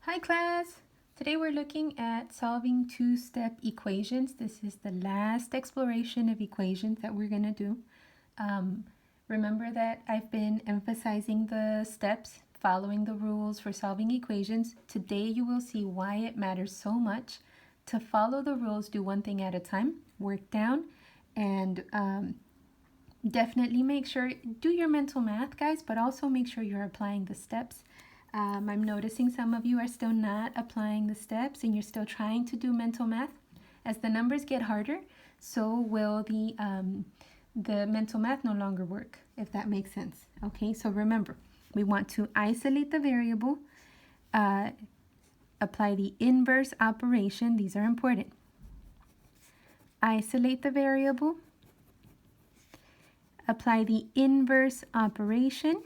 Hi class! Today we're looking at solving two-step equations. This is the last exploration of equations that we're going to do. Remember that I've been emphasizing the steps, following the rules for solving equations. Today you will see why it matters so much to follow the rules, do one thing at a time, work down, and definitely make sure, do your mental math, guys, but also make sure you're applying the steps. I'm noticing some of you are still not applying the steps and you're still trying to do mental math. As the numbers get harder, so will the mental math no longer work, if that makes sense. Okay, so remember, we want to isolate the variable, apply the inverse operation. These are important. Isolate the variable, apply the inverse operation,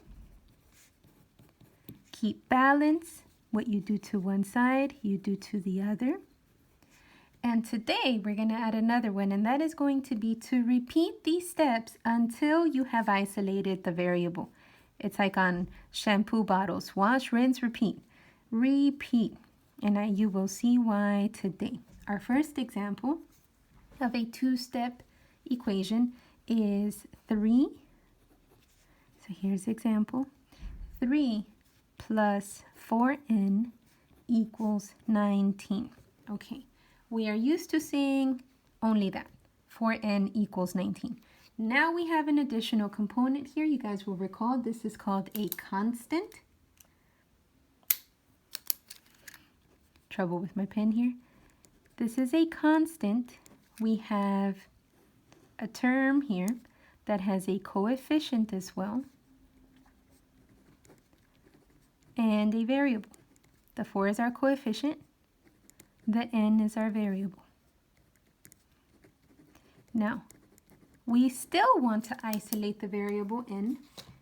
keep balance. What you do to one side, you do to the other. And today we're going to add another one, and that is going to be to repeat these steps until you have isolated the variable. It's like on shampoo bottles. Wash, rinse, repeat. Repeat. And you will see why today. Our first example of a two-step equation is 3. So here's example. 3 plus 4n equals 19. Okay, we are used to saying only that, 4n equals 19. Now we have an additional component here. You guys will recall this is called a constant. Trouble with my pen here. This is a constant. We have a term here that has a coefficient as well, and a variable. The 4 is our coefficient. The n is our variable. Now, we still want to isolate the variable n.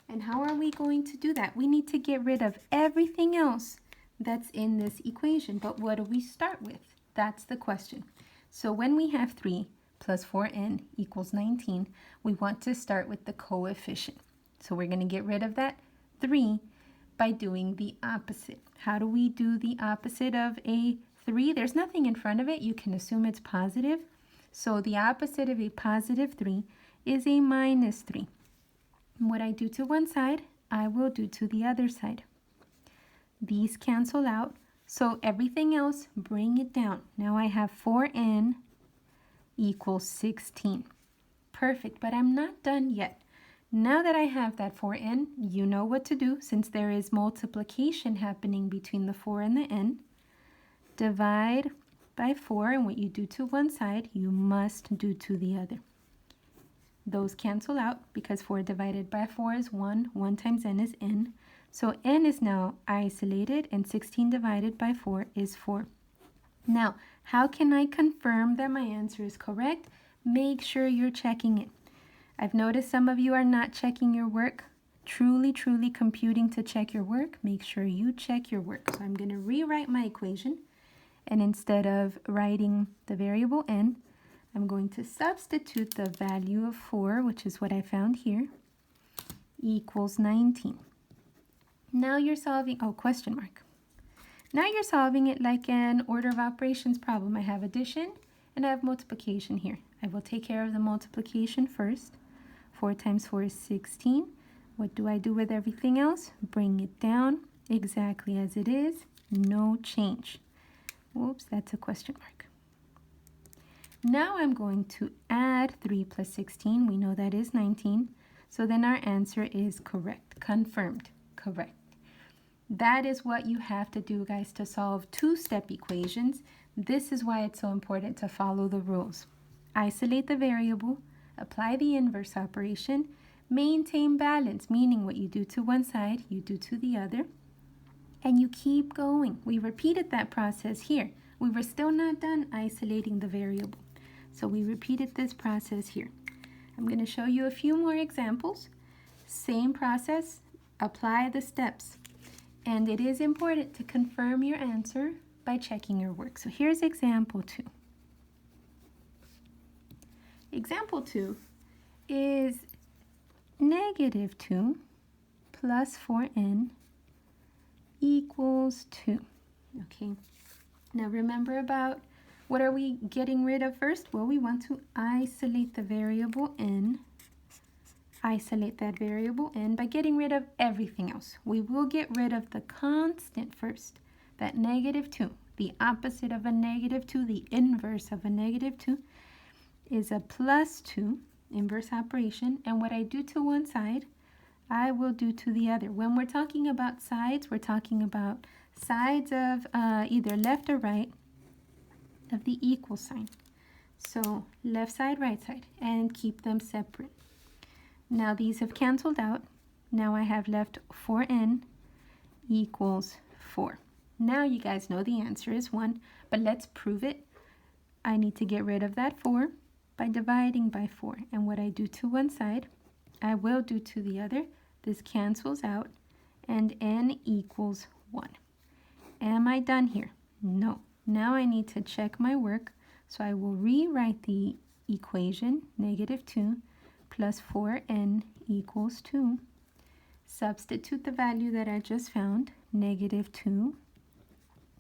And how are we going to do that? We need to get rid of everything else that's in this equation. But what do we start with? That's the question. So when we have 3 plus 4n equals 19, we want to start with the coefficient. So we're going to get rid of that 3 by doing the opposite. How do we do the opposite of a 3? There's nothing in front of it. You can assume it's positive. So the opposite of a positive 3 is a minus 3. And what I do to one side, I will do to the other side. These cancel out. So everything else, bring it down. Now I have 4n equals 16. Perfect, but I'm not done yet. Now that I have that 4n, you know what to do since there is multiplication happening between the 4 and the n. Divide by 4, and what you do to one side, you must do to the other. Those cancel out because 4 divided by 4 is 1. 1 times n is n. So n is now isolated, and 16 divided by 4 is 4. Now, how can I confirm that my answer is correct? Make sure you're checking it. I've noticed some of you are not checking your work. Truly computing to check your work. Make sure you check your work. So I'm going to rewrite my equation. And instead of writing the variable n, I'm going to substitute the value of 4, which is what I found here, equals 19. Now you're solving, question mark. Now you're solving it like an order of operations problem. I have addition and I have multiplication here. I will take care of the multiplication first. 4 times 4 is 16. What do I do with everything else? Bring it down exactly as it is. No change. Whoops, that's a question mark. Now I'm going to add 3 plus 16. We know that is 19. So then our answer is correct. Confirmed. Correct. That is what you have to do, guys, to solve two-step equations. This is why it's so important to follow the rules. Isolate the variable, apply the inverse operation, maintain balance, meaning what you do to one side, you do to the other, and you keep going. We repeated that process here. We were still not done isolating the variable. So we repeated this process here. I'm going to show you a few more examples. Same process, apply the steps. And it is important to confirm your answer by checking your work. So here's example 2. Example 2 is negative 2 plus 4n equals 2. Okay, now remember about what are we getting rid of first? Well, we want to isolate the variable n. Isolate that variable n by getting rid of everything else. We will get rid of the constant first, that -2. The opposite of a -2, the inverse of a -2, is a +2, inverse operation. And what I do to one side, I will do to the other. When we're talking about sides, we're talking about sides of either left or right of the equal sign. So left side, right side, and keep them separate. Now these have canceled out. Now I have left 4n equals 4. Now you guys know the answer is 1, but let's prove it. I need to get rid of that 4 by dividing by 4. And what I do to one side, I will do to the other. This cancels out, and n equals 1. Am I done here? No. Now I need to check my work, so I will rewrite the equation, -2 plus 4n equals 2. Substitute the value that I just found, -2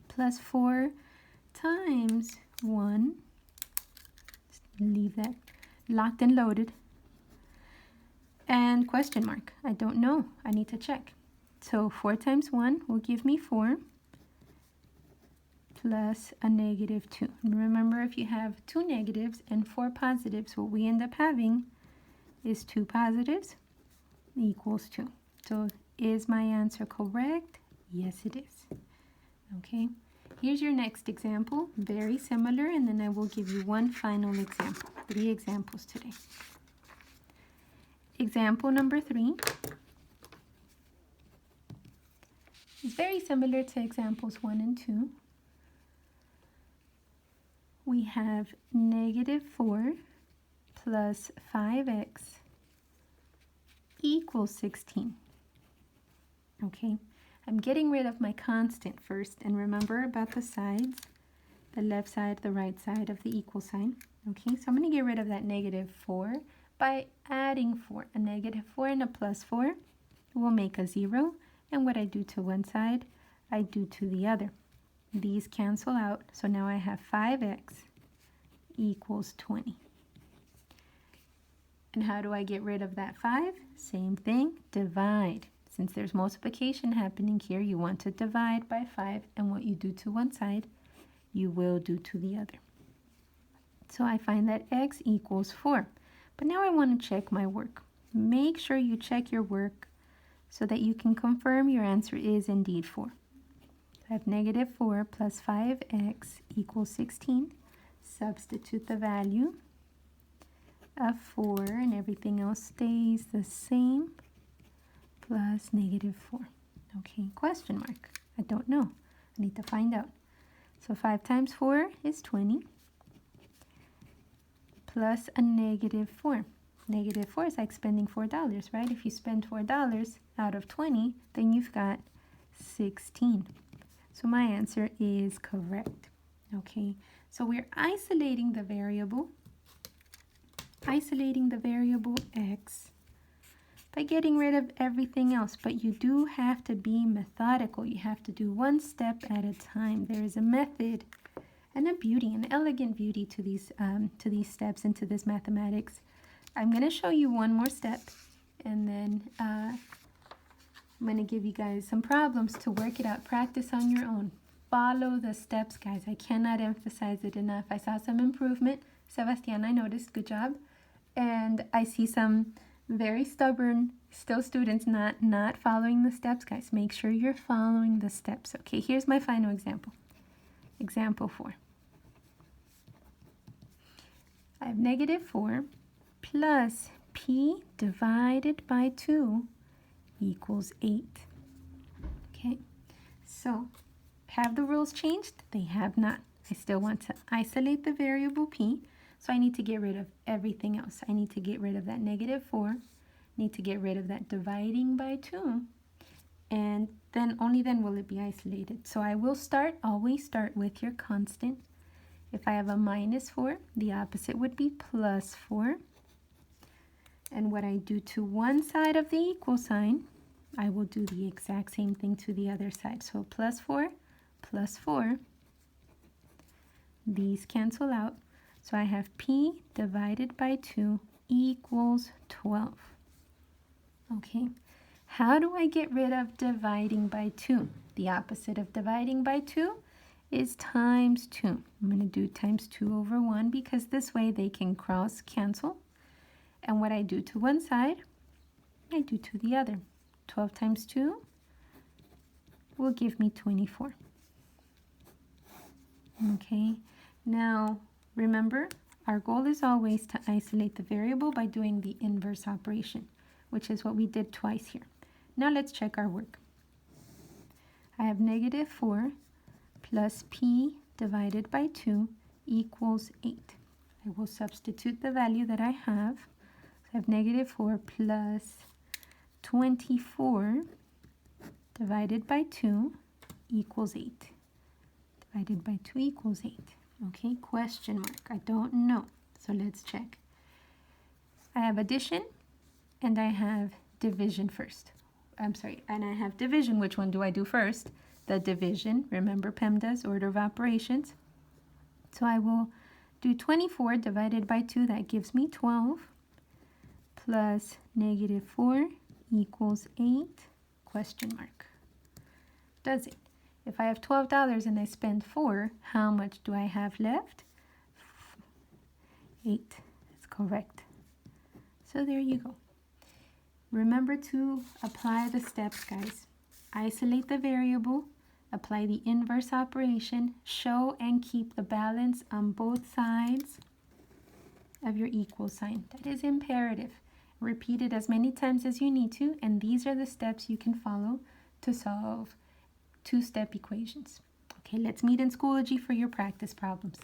plus 4 times 1. Leave that locked and loaded. And question mark. I don't know. I need to check. So 4 times 1 will give me 4 plus a -2. And remember, if you have 2 negatives and 4 positives, what we end up having is 2 positives equals 2. So is my answer correct? Yes, it is. Okay, here's your next example. Very similar, and then I will give you one final example. 3 examples today. Example number 3 is very similar to examples 1 and 2. We have -4 plus 5x equals 16. Okay, I'm getting rid of my constant first, and remember about the sides, the left side, the right side of the equal sign. Okay, so I'm going to get rid of that -4 by adding 4. A -4 and a +4 will make a 0, and what I do to one side, I do to the other. These cancel out, so now I have 5x equals 20. And how do I get rid of that 5? Same thing, divide. Since there's multiplication happening here, you want to divide by 5, and what you do to one side, you will do to the other. So I find that x equals 4. But now I want to check my work. Make sure you check your work so that you can confirm your answer is indeed 4. I have -4 plus 5x equals 16. Substitute the value of 4, and everything else stays the same, plus -4. Okay, question mark. I don't know. I need to find out. So 5 times 4 is 20, plus a -4. -4 is like spending $4, right? If you spend $4 out of 20, then you've got 16. So my answer is correct. Okay, so we're isolating the variable x by getting rid of everything else, but you do have to be methodical. You have to do one step at a time. There is a method and a beauty, an elegant beauty to these steps and to this mathematics. I'm going to show you one more step, and then I'm going to give you guys some problems to work it out. Practice on your own. Follow the steps, guys. I cannot emphasize it enough. I saw some improvement. Sebastian, I noticed. Good job. And I see some very stubborn still students not following the steps. Guys, make sure you're following the steps. Okay, here's my final example. Example 4. I have -4 plus p divided by 2 equals 8. Okay, so have the rules changed? They have not. I still want to isolate the variable p, so I need to get rid of everything else. I need to get rid of that -4, need to get rid of that dividing by 2, and then only then will it be isolated. So I will always start with your constant. If I have a -4, the opposite would be +4. And what I do to one side of the equal sign, I will do the exact same thing to the other side. So +4 plus 4. These cancel out. So I have p divided by 2 equals 12. Okay, how do I get rid of dividing by 2? The opposite of dividing by 2 is times 2. I'm going to do times 2 over 1 because this way they can cross cancel. And what I do to one side, I do to the other. 12 times 2 will give me 24. Okay, now remember, our goal is always to isolate the variable by doing the inverse operation, which is what we did twice here. Now let's check our work. I have negative 4 plus p divided by 2 equals 8. I will substitute the value that I have. So I have negative 4 plus 24 divided by 2 equals 8. Divided by 2 equals 8. Okay, question mark. I don't know. So let's check. I have addition and I have division first. I'm sorry, and I have division. Which one do I do first? The division. Remember PEMDAS, order of operations. So I will do 24 divided by 2. That gives me 12 plus negative 4 equals 8, question mark. Does it? If I have $12 and I spend 4, how much do I have left? 8. That's correct. So there you go. Remember to apply the steps, guys. Isolate the variable, apply the inverse operation, show and keep the balance on both sides of your equal sign. That is imperative. Repeat it as many times as you need to, and these are the steps you can follow to solve two-step equations. Okay, let's meet in Schoology for your practice problems.